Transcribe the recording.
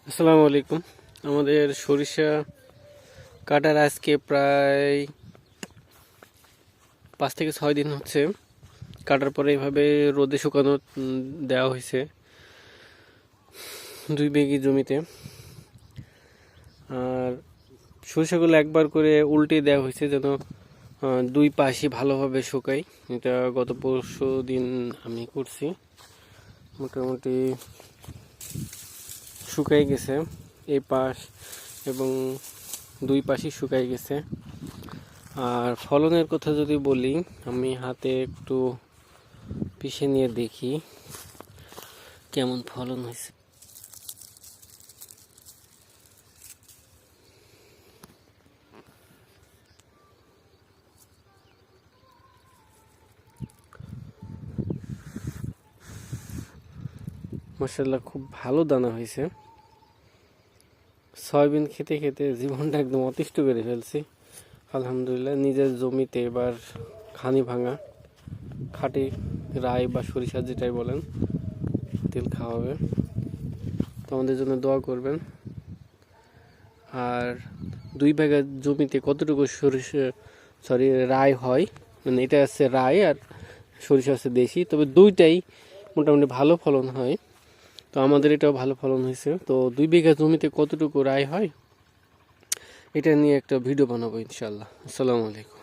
আসসালামু আলাইকুম। আমাদের সরিষা কাটার আজকে প্রায় 5 থেকে 6 দিন হচ্ছে। কাটার পরে এইভাবে রোদে শুকানো দেওয়া হয়েছে 2 বিঘি জমিতে। আর সরিষাগুলো একবার করে উল্টে দেওয়া হয়েছে যেন দুই পাশই ভালোভাবে শুকায়। এটা গত পরশু দিন আমি করছি, মোটামুটি শুকাই গেছে এই পাশ এবং দুই পাশই শুকাই গেছে। আর ফলনের কথা যদি বলি, আমি হাতে একটু পিষে নিয়ে দেখি কেমন ফলন হয়েছে। মাশাআল্লাহ, খুব ভালো দানা হয়েছে। সয়াবিন খেতে খেতে জীবনটা একদম অতিষ্ঠ করে ফেলছি। আলহামদুলিল্লাহ, নিজের জমিতে এবার খানি ভাঙা খাঁটি রাই বা সরিষা যেটাই বলেন তেল খাওয়াবে। তো আমাদের জন্য দোয়া করবেন। আর 2 বিঘা জমিতে কতটুকু সরিষা রাই হয়, মানে এটা আছে রাই আর সরিষা আছে দেশি, তবে দুইটাই মোটামুটি ভালো ফলন হয়। তো আমাদের এটাও ভালো ফলন হয়েছে। তো 2 বিঘা জমিতে কতটুকু রাই হয় এটা নিয়ে একটা ভিডিও বানাবো ইনশাল্লাহ। আসসালামু আলাইকুম।